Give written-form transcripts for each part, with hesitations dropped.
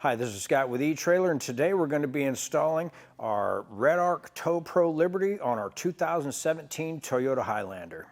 Hi, this is Scott with eTrailer, and today we're going to be installing our Redarc Tow-Pro Liberty on our 2017 Toyota Highlander.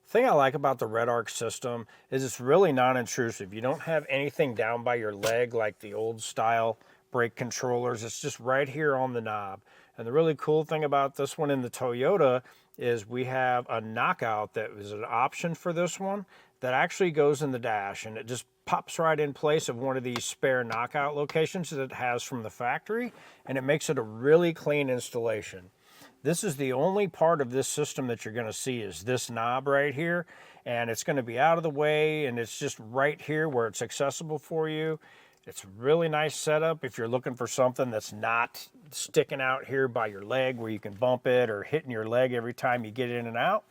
The thing I like about the Redarc system is it's really non-intrusive. You don't have anything down by your leg like the old style brake controllers. It's just right here on the knob. And the really cool thing about this one in the Toyota is we have a knockout that is an option for this one that actually goes in the dash, and it just pops right in place of one of these spare knockout locations that it has from the factory, and it makes it a really clean installation. This is the only part of this system that you're going to see is this knob right here, and it's going to be out of the way, and it's just right here where it's accessible for you. It's a really nice setup if you're looking for something that's not sticking out here by your leg where you can bump it or hitting your leg every time you get in and out.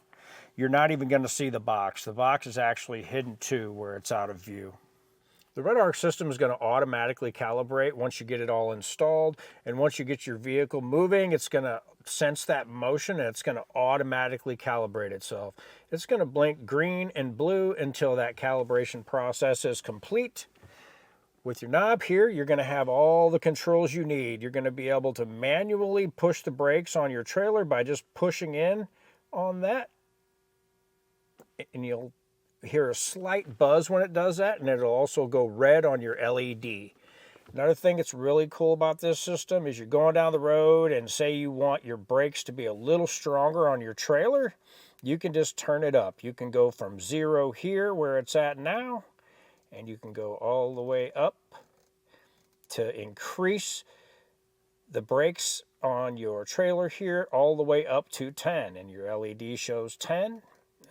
You're not even going to see the box. The box is actually hidden too where it's out of view. The Redarc system is going to automatically calibrate once you get it all installed, and once you get your vehicle moving, it's going to sense that motion and it's going to automatically calibrate itself. It's going to blink green and blue until that calibration process is complete. With your knob here, you're going to have all the controls you need. You're going to be able to manually push the brakes on your trailer by just pushing in on that, and you'll hear a slight buzz when it does that, and it'll also go red on your LED. Another thing that's really cool about this system is you're going down the road and say you want your brakes to be a little stronger on your trailer, you can just turn it up. You can go from 0 here where it's at now, and you can go all the way up to increase the brakes on your trailer here all the way up to 10, and your LED shows 10.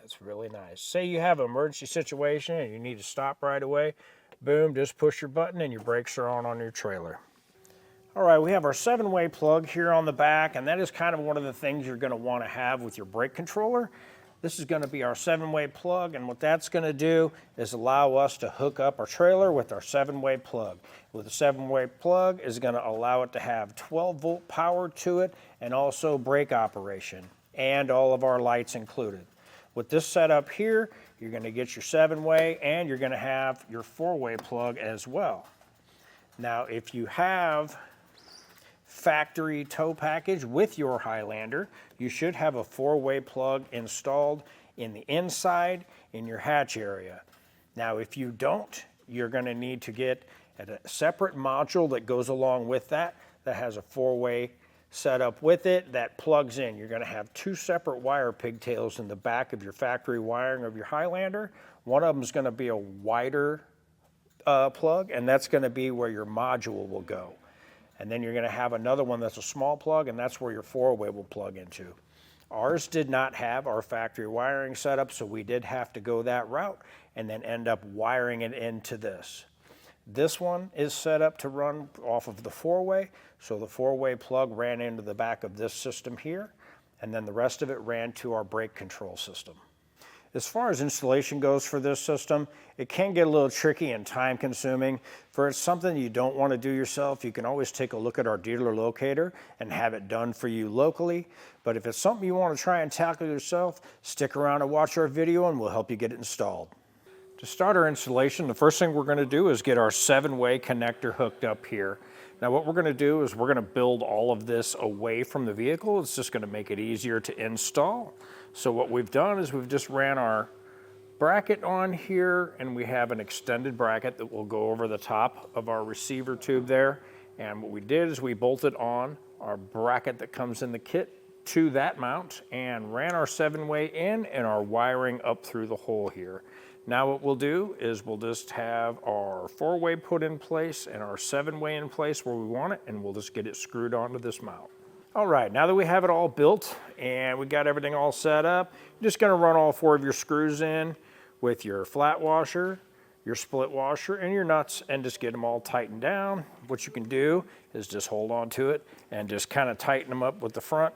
That's really nice. Say you have an emergency situation and you need to stop right away. Boom, just push your button and your brakes are on your trailer. All right, we have our 7-way plug here on the back, and that is kind of one of the things you're going to want to have with your brake controller. This is going to be our 7-way plug, and what that's going to do is allow us to hook up our trailer with our 7-way plug. With a 7-way plug is going to allow it to have 12-volt power to it and also brake operation, and all of our lights included. With this setup here, you're going to get your 7-way and you're going to have your 4-way plug as well. Now, if you have factory tow package with your Highlander, you should have a 4-way plug installed in the inside in your hatch area. Now, if you don't, you're going to need to get a separate module that goes along with that has a 4-way setup with it that plugs in. You're going to have 2 separate wire pigtails in the back of your factory wiring of your Highlander. One of them is going to be a wider plug, and that's going to be where your module will go. And then you're going to have another one that's a small plug, and that's where your 4-way will plug into. Ours did not have our factory wiring setup, so we did have to go that route and then end up wiring it into this. This one is set up to run off of the 4-way, so the 4-way plug ran into the back of this system here, and then the rest of it ran to our brake control system. As far as installation goes for this system, it can get a little tricky and time consuming. For it's something you don't want to do yourself, you can always take a look at our dealer locator and have it done for you locally. But if it's something you want to try and tackle yourself, stick around and watch our video and we'll help you get it installed. To start our installation, the first thing we're going to do is get our 7-way connector hooked up here. Now what we're going to do is we're going to build all of this away from the vehicle. It's just going to make it easier to install. So what we've done is we've just ran our bracket on here, and we have an extended bracket that will go over the top of our receiver tube there. And what we did is we bolted on our bracket that comes in the kit to that mount and ran our 7-way in and our wiring up through the hole here. Now what we'll do is we'll just have our 4-way put in place and our 7-way in place where we want it, and we'll just get it screwed onto this mount. All right, now that we have it all built and we got everything all set up, you're just gonna run all 4 of your screws in with your flat washer, your split washer, and your nuts, and just get them all tightened down. What you can do is just hold on to it and just kind of tighten them up with the front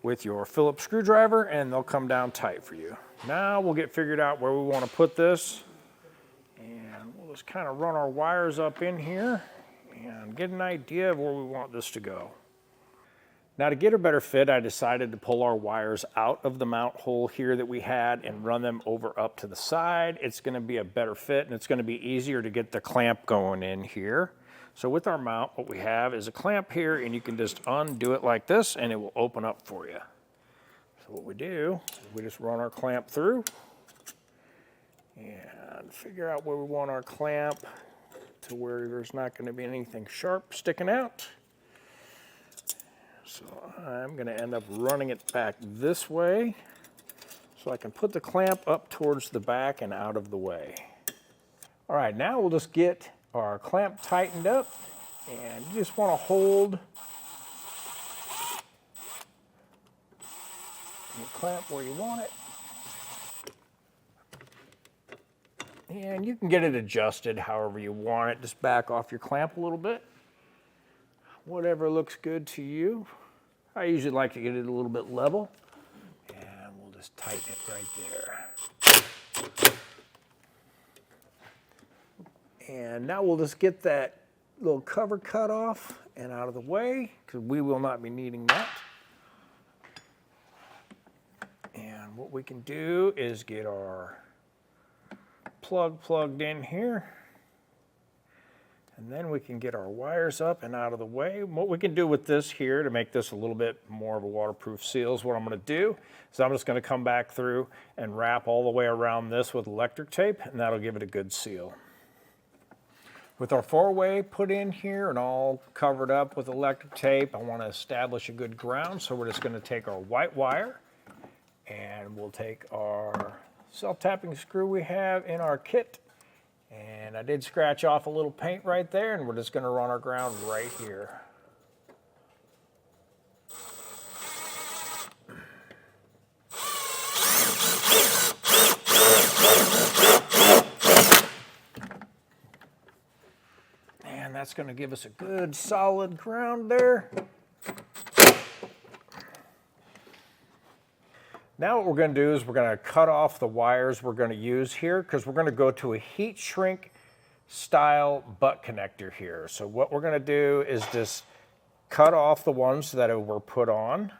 with your Phillips screwdriver, and they'll come down tight for you. Now we'll get figured out where we want to put this, and we'll just kind of run our wires up in here and get an idea of where we want this to go. Now to get a better fit, I decided to pull our wires out of the mount hole here that we had and run them over up to the side. It's going to be a better fit, and it's going to be easier to get the clamp going in here. So with our mount, what we have is a clamp here, and you can just undo it like this and it will open up for you. So what we do, we just run our clamp through and figure out where we want our clamp to where there's not going to be anything sharp sticking out. So I'm going to end up running it back this way so I can put the clamp up towards the back and out of the way. All right, now we'll just get our clamp tightened up, and you just want to hold your clamp where you want it. And you can get it adjusted however you want it. Just back off your clamp a little bit. Whatever looks good to you. I usually like to get it a little bit level, and we'll just tighten it right there. And now we'll just get that little cover cut off and out of the way, because we will not be needing that. And what we can do is get our plug plugged in here. And then we can get our wires up and out of the way. What we can do with this here to make this a little bit more of a waterproof seal is what I'm going to do. So I'm just going to come back through and wrap all the way around this with electric tape, and that'll give it a good seal. With our four-way put in here and all covered up with electric tape, I want to establish a good ground. So we're just going to take our white wire, and we'll take our self-tapping screw we have in our kit. And I did scratch off a little paint right there, and we're just going to run our ground right here. And that's going to give us a good solid ground there. Now what we're going to do is we're going to cut off the wires we're going to use here, because we're going to go to a heat shrink style butt connector here. So what we're going to do is just cut off the ones that were put on.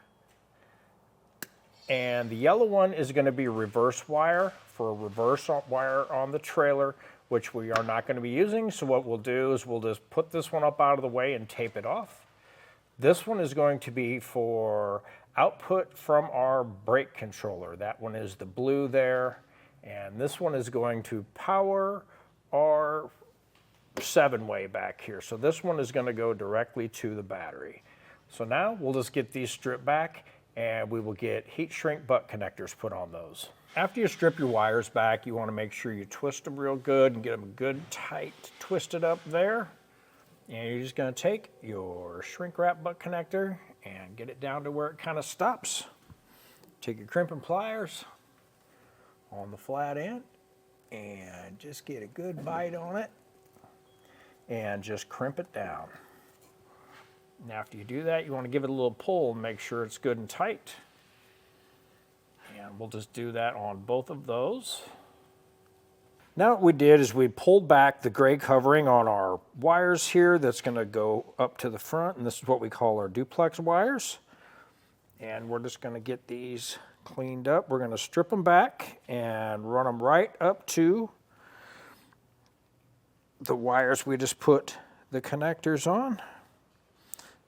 And the yellow one is going to be reverse wire for a reverse wire on the trailer, which we are not going to be using. So what we'll do is we'll just put this one up out of the way and tape it off. This one is going to be for output from our brake controller. That one is the blue there. And this one is going to power our 7-way back here. So this one is going to go directly to the battery. So now we'll just get these stripped back, and we will get heat shrink butt connectors put on those. After you strip your wires back, you want to make sure you twist them real good and get them good tight twisted up there. And you're just going to take your shrink wrap butt connector and get it down to where it kind of stops. Take your crimping pliers on the flat end and just get a good bite on it and just crimp it down. And after you do that, you want to give it a little pull and make sure it's good and tight. And we'll just do that on both of those. Now what we did is we pulled back the gray covering on our wires here that's going to go up to the front, and this is what we call our duplex wires. And we're just going to get these cleaned up. We're going to strip them back and run them right up to the wires we just put the connectors on.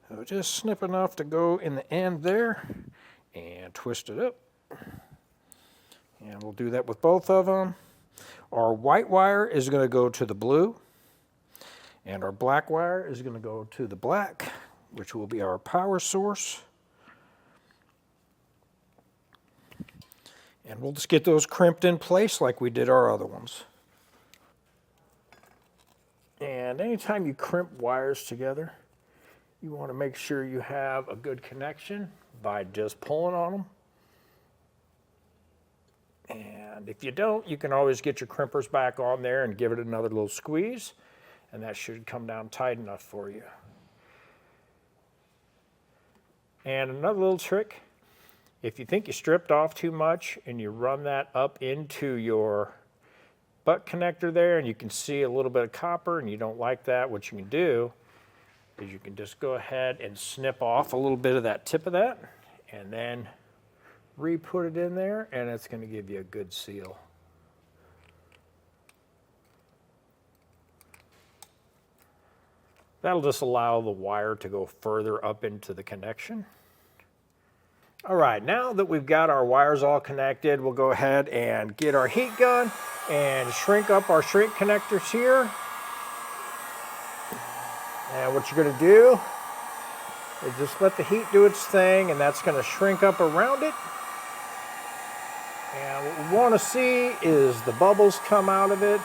So just snip enough to go in the end there and twist it up. And we'll do that with both of them. Our white wire is going to go to the blue, and our black wire is going to go to the black, which will be our power source. And we'll just get those crimped in place like we did our other ones. And anytime you crimp wires together, you want to make sure you have a good connection by just pulling on them. And if you don't, you can always get your crimpers back on there and give it another little squeeze, and that should come down tight enough for you. And another little trick, if you think you stripped off too much and you run that up into your butt connector there and you can see a little bit of copper and you don't like that, what you can do is you can just go ahead and snip off a little bit of that tip of that and then re-put it in there, and it's going to give you a good seal. That'll just allow the wire to go further up into the connection. All right, now that we've got our wires all connected, we'll go ahead and get our heat gun and shrink up our shrink connectors here. And what you're gonna do is just let the heat do its thing, and that's gonna shrink up around it. And what we wanna see is the bubbles come out of it.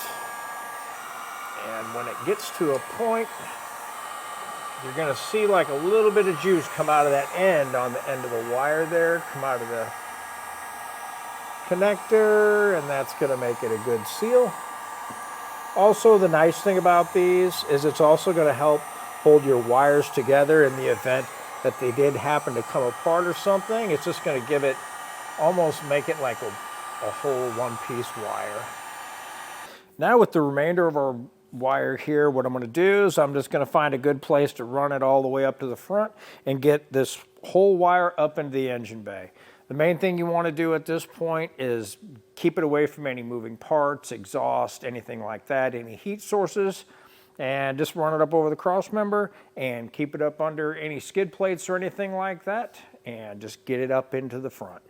And when it gets to a point, you're going to see like a little bit of juice come out of that end on the end of the wire there, come out of the connector, and that's going to make it a good seal. Also, the nice thing about these is it's also going to help hold your wires together in the event that they did happen to come apart or something. It's just going to give it, almost make it like a whole one-piece wire. Now with the remainder of our wire here, what I'm going to do is I'm just going to find a good place to run it all the way up to the front and get this whole wire up into the engine bay. The main thing you want to do at this point is keep it away from any moving parts, exhaust, anything like that, any heat sources, and just run it up over the cross member and keep it up under any skid plates or anything like that, and just get it up into the front.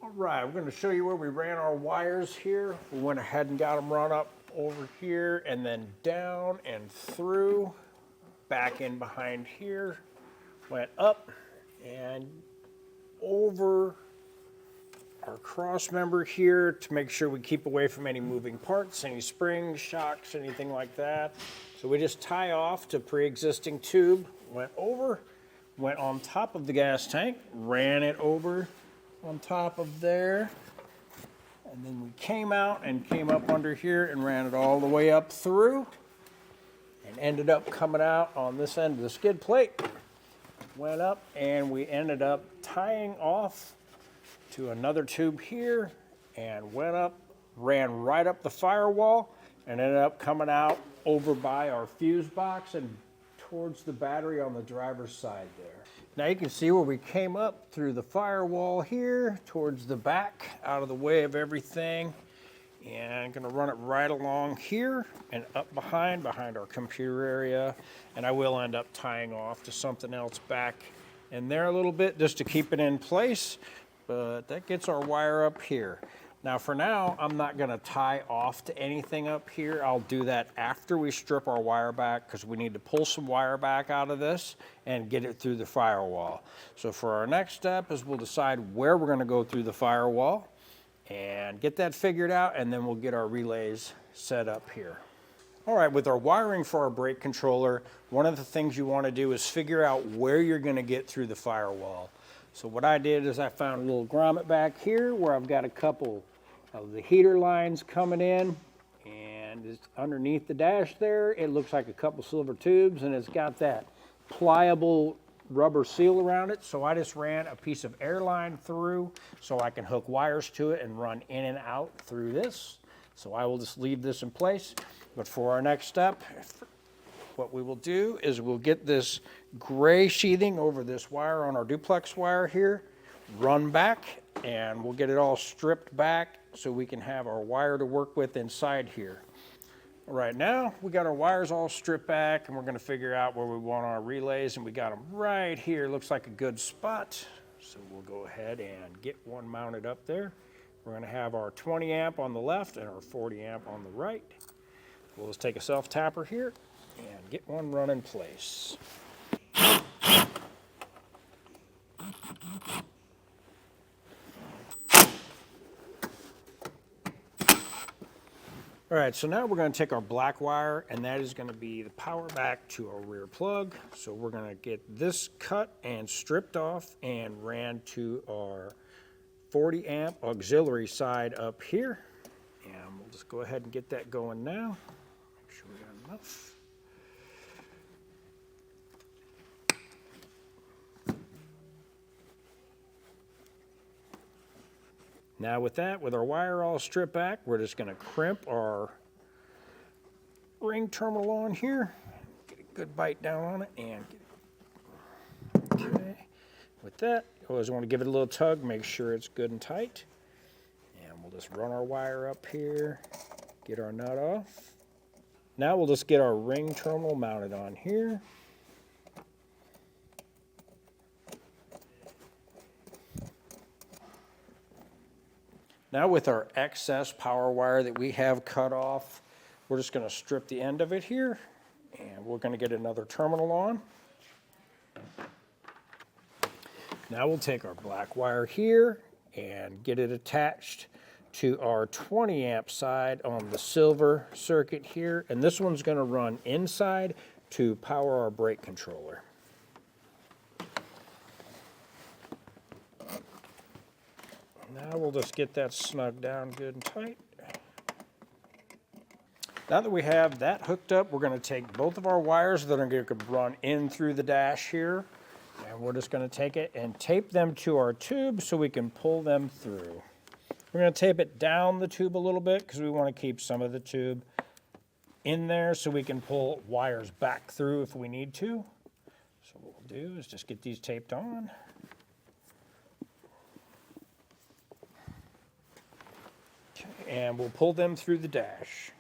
All right, we're going to show you where we ran our wires here. We went ahead and got them run up over here and then down and through, back in behind here, went up and over our cross member here to make sure we keep away from any moving parts, any springs, shocks, anything like that. So we just tie off to pre-existing tube, went over, went on top of the gas tank, ran it over on top of there. And then we came out and came up under here and ran it all the way up through and ended up coming out on this end of the skid plate. Went up and we ended up tying off to another tube here and went up, ran right up the firewall and ended up coming out over by our fuse box and towards the battery on the driver's side there. Now you can see where we came up through the firewall here towards the back, out of the way of everything. And I'm gonna run it right along here and up behind our computer area. And I will end up tying off to something else back in there a little bit just to keep it in place. But that gets our wire up here. Now for now, I'm not gonna tie off to anything up here. I'll do that after we strip our wire back because we need to pull some wire back out of this and get it through the firewall. So for our next step is we'll decide where we're gonna go through the firewall and get that figured out, and then we'll get our relays set up here. All right, with our wiring for our brake controller, one of the things you wanna do is figure out where you're gonna get through the firewall. So what I did is I found a little grommet back here where I've got a couple of the heater lines coming in, and it's underneath the dash there. It looks like a couple silver tubes, and it's got that pliable rubber seal around it. So I just ran a piece of air line through so I can hook wires to it and run in and out through this. So I will just leave this in place. But for our next step, what we will do is we'll get this gray sheathing over this wire on our duplex wire here, run back, and we'll get it all stripped back so we can have our wire to work with inside here. Right now, we got our wires all stripped back, and we're gonna figure out where we want our relays, and we got them right here. Looks like a good spot. So we'll go ahead and get one mounted up there. We're gonna have our 20 amp on the left and our 40 amp on the right. We'll just take a self-tapper here and get one run in place. All right, so now we're going to take our black wire, and that is going to be the power back to our rear plug. So we're going to get this cut and stripped off and ran to our 40 amp auxiliary side up here. And we'll just go ahead and get that going now. Make sure we got enough. Now with that, with our wire all stripped back, we're just going to crimp our ring terminal on here, get a good bite down on it, and get it. Okay. With that, you always want to give it a little tug, make sure it's good and tight. And we'll just run our wire up here, get our nut off. Now we'll just get our ring terminal mounted on here. Now with our excess power wire that we have cut off, we're just going to strip the end of it here, and we're going to get another terminal on. Now we'll take our black wire here and get it attached to our 20 amp side on the silver circuit here, and this one's going to run inside to power our brake controller. Now we'll just get that snug down good and tight. Now that we have that hooked up, we're going to take both of our wires that are going to run in through the dash here, and we're just going to take it and tape them to our tube so we can pull them through. We're going to tape it down the tube a little bit because we want to keep some of the tube in there so we can pull wires back through if we need to. So what we'll do is just get these taped on. Okay, and we'll pull them through the dash.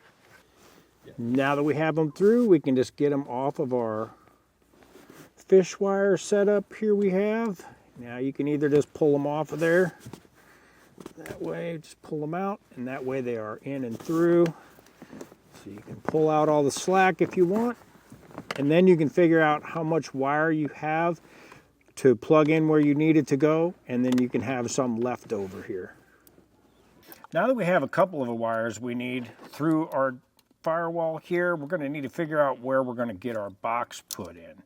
Now that we have them through, we can just get them off of our fish wire setup here we have. Now you can either just pull them off of there. That way, just pull them out, and that way they are in and through. So you can pull out all the slack if you want, and then you can figure out how much wire you have to plug in where you need it to go, and then you can have some left over here. Now that we have a couple of the wires we need through our firewall here, we're going to need to figure out where we're going to get our box put in.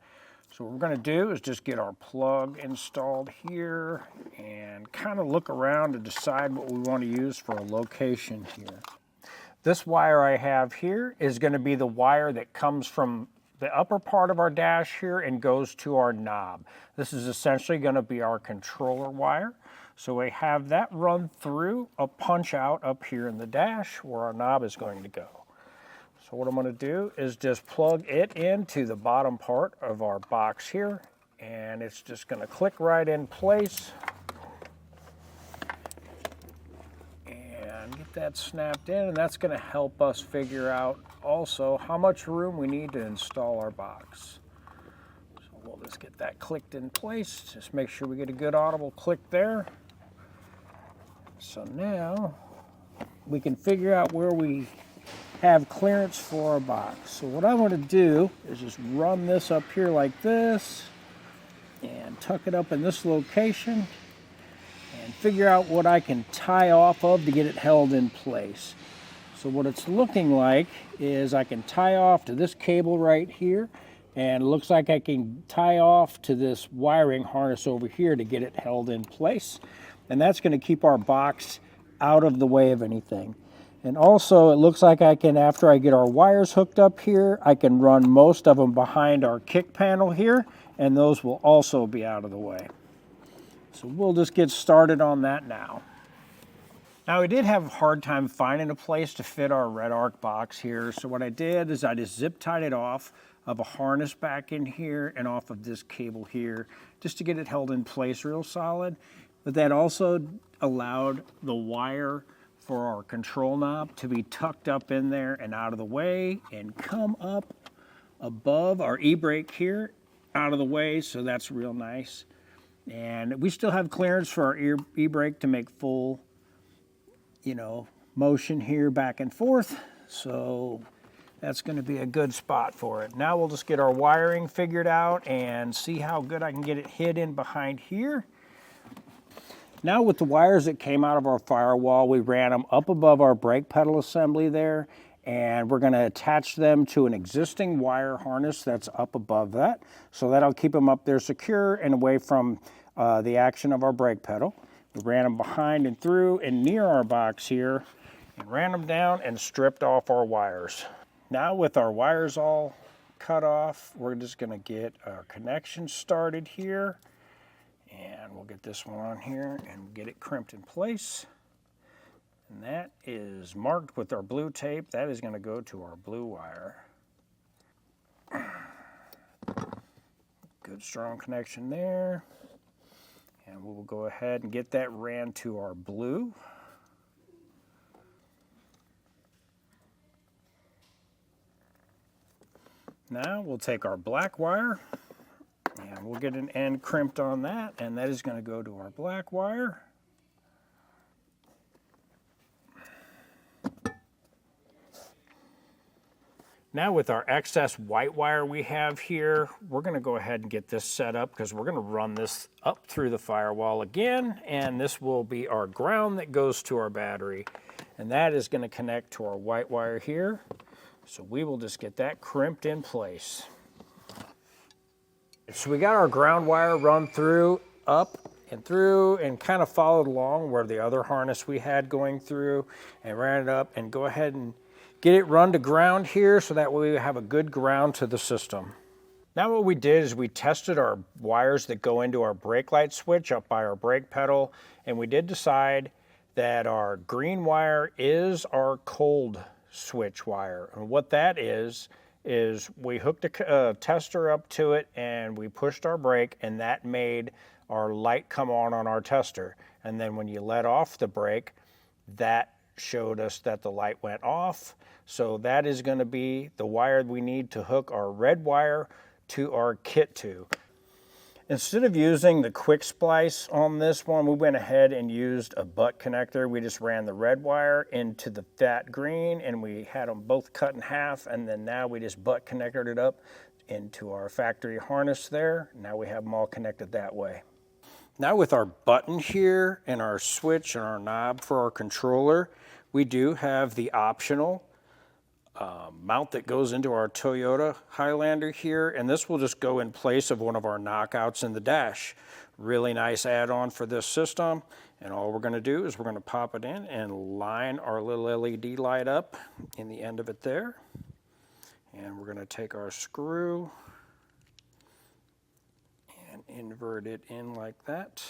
So what we're going to do is just get our plug installed here and kind of look around to decide what we want to use for a location here. This wire I have here is going to be the wire that comes from the upper part of our dash here and goes to our knob. This is essentially going to be our controller wire. So we have that run through a punch out up here in the dash where our knob is going to go. So what I'm going to do is just plug it into the bottom part of our box here, and it's just going to click right in place and get that snapped in, and that's going to help us figure out also how much room we need to install our box. So we'll just get that clicked in place, just make sure we get a good audible click there. So now we can figure out where we have clearance for our box. So what I want to do is just run this up here like this and tuck it up in this location and figure out what I can tie off of to get it held in place. So what it's looking like is I can tie off to this cable right here, and it looks like I can tie off to this wiring harness over here to get it held in place, and that's going to keep our box out of the way of anything. And also, it looks like I can, after I get our wires hooked up here, I can run most of them behind our kick panel here, and those will also be out of the way. So we'll just get started on that now. Now, we did have a hard time finding a place to fit our Redarc box here, so what I did is I just zip tied it off of a harness back in here and off of this cable here, just to get it held in place real solid. But that also allowed the wire for our control knob to be tucked up in there and out of the way and come up above our e-brake here, out of the way, so that's real nice. And we still have clearance for our e-brake to make full, motion here back and forth, so that's going to be a good spot for it. Now we'll just get our wiring figured out and see how good I can get it hid in behind here. Now with the wires that came out of our firewall, we ran them up above our brake pedal assembly there, and we're going to attach them to an existing wire harness that's up above that. So that'll keep them up there secure and away from the action of our brake pedal. We ran them behind and through and near our box here and ran them down and stripped off our wires. Now with our wires all cut off, we're just going to get our connection started here. And we'll get this one on here and get it crimped in place. And that is marked with our blue tape. That is going to go to our blue wire. Good strong connection there. And we'll go ahead and get that ran to our blue. Now we'll take our black wire and we'll get an end crimped on that, and that is going to go to our black wire. Now with our excess white wire we have here, we're going to go ahead and get this set up because we're going to run this up through the firewall again, and this will be our ground that goes to our battery. And that is going to connect to our white wire here. So we will just get that crimped in place. So we got our ground wire run through, up and through, and kind of followed along where the other harness we had going through, and ran it up, and go ahead and get it run to ground here so that way we have a good ground to the system. Now what we did is we tested our wires that go into our brake light switch up by our brake pedal, and we did decide that our green wire is our cold switch wire. And what that is we hooked a tester up to it and we pushed our brake, and that made our light come on our tester. And then when you let off the brake, that showed us that the light went off. So that is going to be the wire we need to hook our red wire to our kit to. Instead of using the quick splice on this one, we went ahead and used a butt connector. We just ran the red wire into the fat green, and we had them both cut in half, and then now we just butt connected it up into our factory harness there. Now we have them all connected that way. Now with our button here and our switch and our knob for our controller, we do have the optional mount that goes into our Toyota Highlander here, and this will just go in place of one of our knockouts in the dash. Really nice add-on for this system, and all we're going to do is we're going to pop it in and line our little LED light up in the end of it there, and we're going to take our screw and invert it in like that,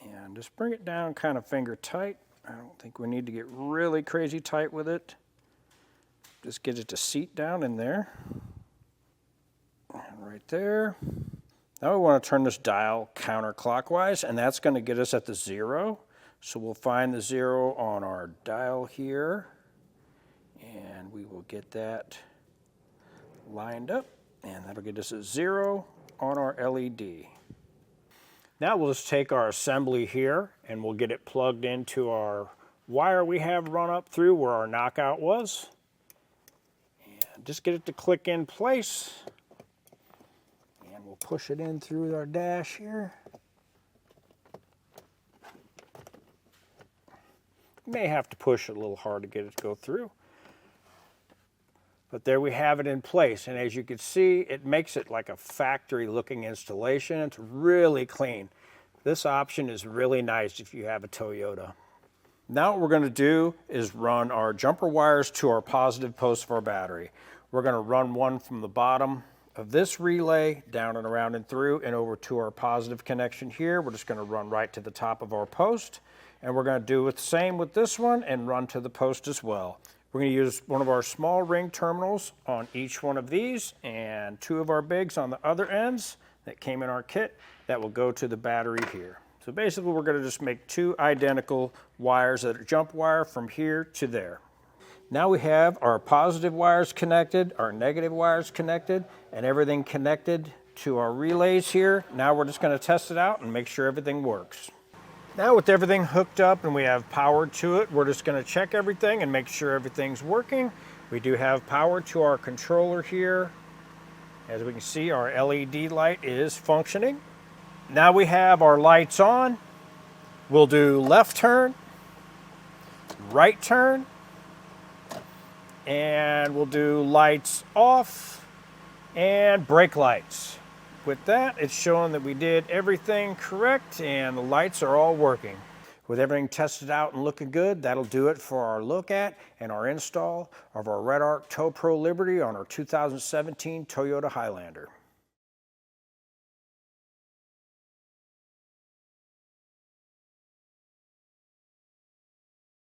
and just bring it down kind of finger tight. I don't think we need to get really crazy tight with it. Just get it to seat down in there. And right there. Now we want to turn this dial counterclockwise, and that's going to get us at the 0. So we'll find the 0 on our dial here, and we will get that lined up, and that'll get us a 0 on our LED. Now we'll just take our assembly here and we'll get it plugged into our wire we have run up through where our knockout was. And just get it to click in place. And we'll push it in through our dash here. You may have to push it a little hard to get it to go through. But there we have it in place, and as you can see, it makes it like a factory looking installation. It's really clean. This option is really nice if you have a Toyota. Now what we're going to do is run our jumper wires to our positive post of our battery. We're going to run one from the bottom of this relay down and around and through and over to our positive connection here. We're just going to run right to the top of our post, and we're going to do the same with this one and run to the post as well. We're going to use one of our small ring terminals on each one of these and 2 of our bigs on the other ends that came in our kit that will go to the battery here. So basically we're going to just make 2 identical wires that are jump wire from here to there. Now we have our positive wires connected, our negative wires connected, and everything connected to our relays here. Now we're just going to test it out and make sure everything works. Now with everything hooked up and we have power to it, we're just going to check everything and make sure everything's working. We do have power to our controller here. As we can see, our LED light is functioning. Now we have our lights on. We'll do left turn, right turn, and we'll do lights off and brake lights. With that, it's showing that we did everything correct and the lights are all working. With everything tested out and looking good, that'll do it for our look at and our install of our Redarc Tow-Pro Liberty on our 2017 Toyota Highlander.